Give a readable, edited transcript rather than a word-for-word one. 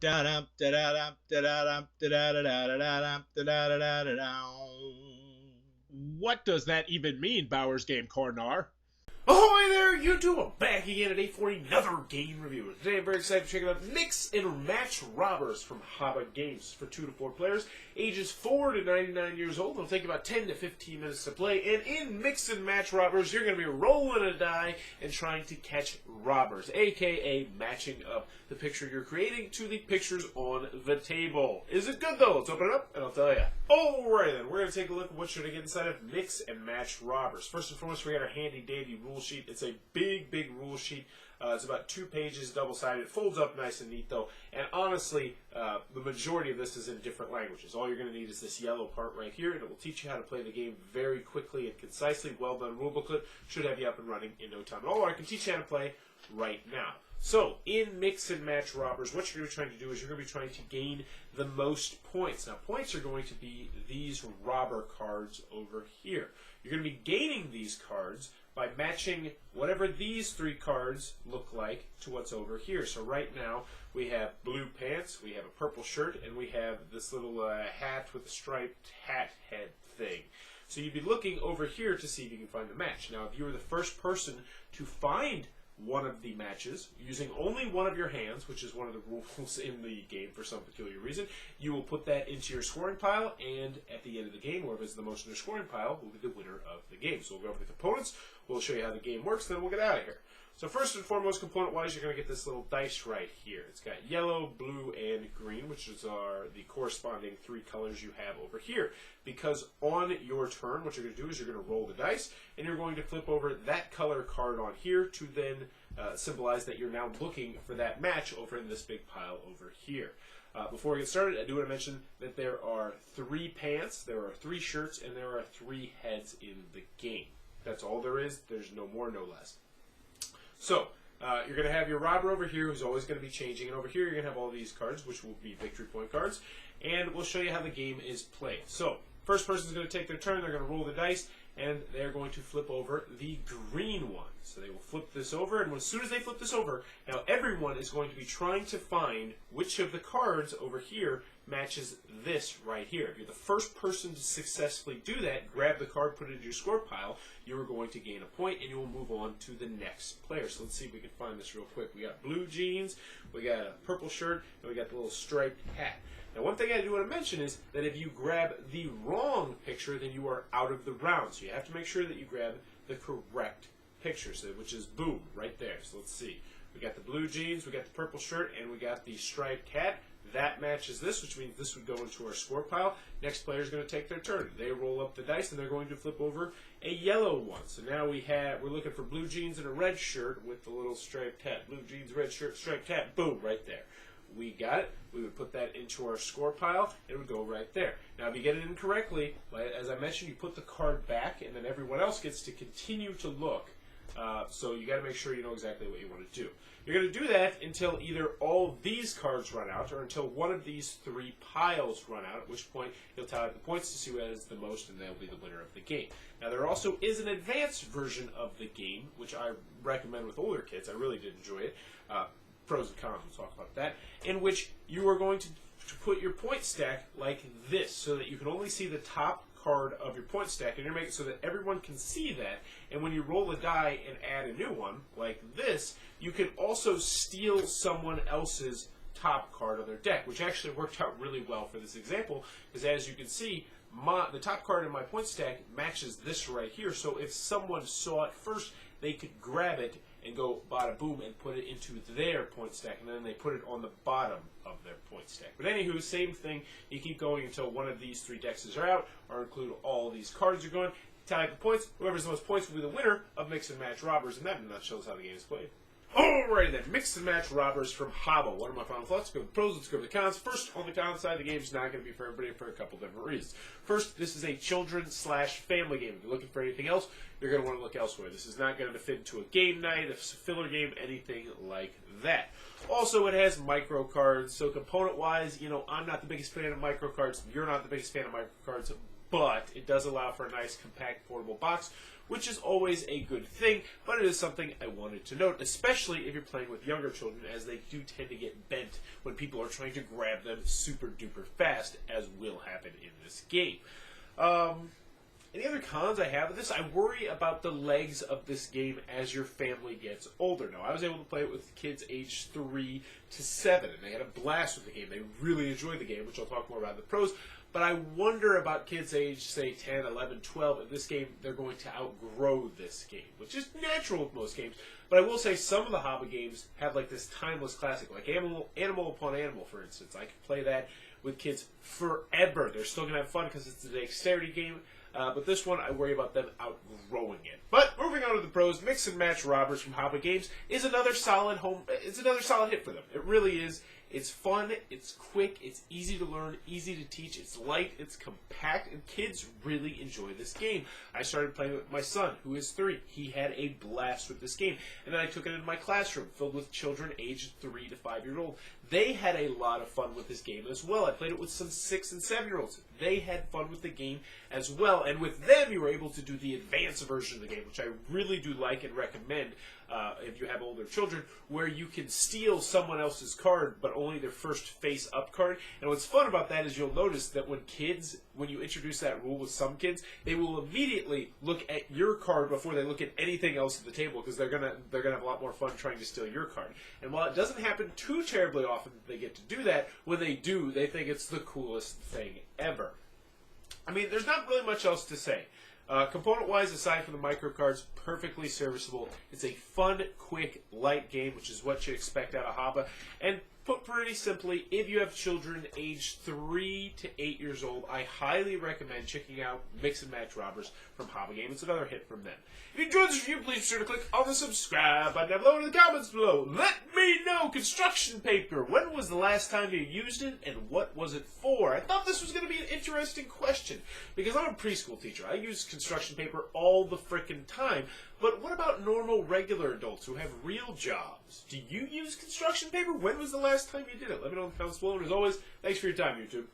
Da-dum, da-da-dum, da-da-dum, da-da-da-da-da-dum, da-da-da-da-da-dum. What does that even mean, Bowers Game Corner? Ahoy there, YouTube! I'm back again today for another game review. Today I'm very excited to check out Mix and Match Robbers from Haba Games for 2 to 4 players, ages 4 to 99 years old. It'll take about 10 to 15 minutes to play. And in Mix and Match Robbers, you're going to be rolling a die and trying to catch robbers, aka matching up the picture you're creating to the pictures on the table. Is it good though? Let's open it up and I'll tell you. Alright then, we're going to take a look at what should I get inside of Mix and Match Robbers. First and foremost, we got our handy dandy rule sheet. It's a big rule sheet. It's about 2 pages, double-sided. It folds up nice and neat, though. And honestly, the majority of this is in different languages. All you're going to need is this yellow part right here, and it will teach you how to play the game very quickly and concisely. Well-done rule booklet. Should have you up and running in no time at all, or I can teach you how to play right now. So, in Mix and Match Robbers, what you're going to be trying to do is you're going to be trying to gain the most points. Now, points are going to be these robber cards over here. You're going to be gaining these cards by matching whatever these 3 cards look like to what's over here. So right now, we have blue pants, we have a purple shirt, and we have this little hat with a striped hat head thing. So you'd be looking over here to see if you can find the match. Now, if you were the first person to find one of the matches using only one of your hands, which is one of the rules in the game for some peculiar reason, you will put that into your scoring pile, and at the end of the game, whoever has the most in their scoring pile will be the winner of the game. So we'll go over the components, we'll show you how the game works, then we'll get out of here. So first and foremost, component-wise, you're going to get this little dice right here. It's got yellow, blue, and green, which are the corresponding 3 colors you have over here. Because on your turn, what you're going to do is you're going to roll the dice, and you're going to flip over that color card on here to then symbolize that you're now looking for that match over in this big pile over here. Before we get started, I do want to mention that there are 3 pants, there are 3 shirts, and there are 3 heads in the game. That's all there is. There's no more, no less. So, you're going to have your robber over here who's always going to be changing, and over here you're going to have all these cards, which will be victory point cards, and we'll show you how the game is played. So, first person's going to take their turn, they're going to roll the dice, and they're going to flip over the green one. So they will flip this over, and as soon as they flip this over, now everyone is going to be trying to find which of the cards over here matches this right here. If you're the first person to successfully do that, grab the card, put it into your score pile, you are going to gain a point, and you will move on to the next player. So let's see if we can find this real quick. We got blue jeans, we got a purple shirt, and we got the little striped hat. Now, one thing I do want to mention is that if you grab the wrong picture, then you are out of the round. So you have to make sure that you grab the correct picture, so, which is boom, right there. So let's see. We got the blue jeans, we got the purple shirt, and we got the striped hat. That matches this, which means this would go into our score pile. Next player is going to take their turn. They roll up the dice, and they're going to flip over a yellow one. So now we're looking for blue jeans and a red shirt with the little striped hat. Blue jeans, red shirt, striped hat. Boom, right there. We got it. We would put that into our score pile. It would go right there. Now, if you get it incorrectly, as I mentioned, you put the card back, and then everyone else gets to continue to look. So you got to make sure you know exactly what you want to do. You're going to do that until either all these cards run out, or until one of these 3 piles run out, at which point you'll tally up the points to see who has the most, and they'll be the winner of the game. Now, there also is an advanced version of the game, which I recommend with older kids. I really did enjoy it. Pros and cons, we'll talk about that, in which you are going to put your point stack like this, so that you can only see the top card of your point stack, and you're making it so that everyone can see that, and when you roll a die and add a new one, like this, you can also steal someone else's top card on their deck, which actually worked out really well for this example, because as you can see, the top card in my point stack matches this right here, so if someone saw it first, they could grab it and go bada boom and put it into their point stack, and then they put it on the bottom of their point stack. But anywho, same thing, you keep going until one of these 3 dexes are out, or include all these cards are going, tally up the points, whoever has the most points will be the winner of Mix and Match Robbers, and that in a nutshell is how the game is played. Alrighty then, Mix and Match Robbers from Haba. What are my final thoughts? Let's go with the pros, let's go with the cons. First, on the con side, the game is not going to be for everybody for a couple different reasons. First, this is a children/family game. If you're looking for anything else, you're going to want to look elsewhere. This is not going to fit into a game night, a filler game, anything like that. Also, it has micro cards, so component-wise, I'm not the biggest fan of micro cards. You're not the biggest fan of micro cards. but it does allow for a nice, compact, portable box, which is always a good thing, but it is something I wanted to note, especially if you're playing with younger children, as they do tend to get bent when people are trying to grab them super duper fast, as will happen in this game. Any other cons I have of this? I worry about the legs of this game as your family gets older. Now, I was able to play it with kids aged 3 to 7, and they had a blast with the game. They really enjoyed the game, which I'll talk more about in the pros. But I wonder about kids aged, say, 10, 11, 12. In this game, they're going to outgrow this game, which is natural with most games. But I will say some of the Haba games have like this timeless classic, like Animal Upon Animal, for instance. I could play that with kids forever. They're still going to have fun because it's a dexterity game. But this one, I worry about them outgrowing it. But moving on to the pros, Mix and Match Robbers from Haba Games is another solid hit for them. It really is. It's fun, it's quick, it's easy to learn, easy to teach, it's light, it's compact, and kids really enjoy this game. I started playing with my son, who is 3. He had a blast with this game. And then I took it into my classroom, filled with children aged 3 to 5 years old. They had a lot of fun with this game as well. I played it with some 6 and 7-year-olds. They had fun with the game as well. And with them, you were able to do the advanced version of the game, which I really do like and recommend if you have older children, where you can steal someone else's card, but only their first face-up card. And what's fun about that is you'll notice that when you introduce that rule with some kids, they will immediately look at your card before they look at anything else at the table, because they're gonna have a lot more fun trying to steal your card. And while it doesn't happen too terribly often that they get to do that, when they do, they think it's the coolest thing ever. I mean, there's not really much else to say. Component-wise, aside from the micro cards, perfectly serviceable. It's a fun, quick, light game, which is what you expect out of Haba. And put pretty simply, if you have children aged 3 to 8 years old, I highly recommend checking out Mix and Match Robbers from Haba Games. It's another hit from them. If you enjoyed this review, please be sure to click on the subscribe button down below in the comments below. Let me know, construction paper. When was the last time you used it, and what was it for? I thought this was going to be an interesting question, because I'm a preschool teacher. I use construction paper all the frickin' time. But what about normal, regular adults who have real jobs? Do you use construction paper? When was the last time you did it? Let me know in the comments below. And as always, thanks for your time, YouTube.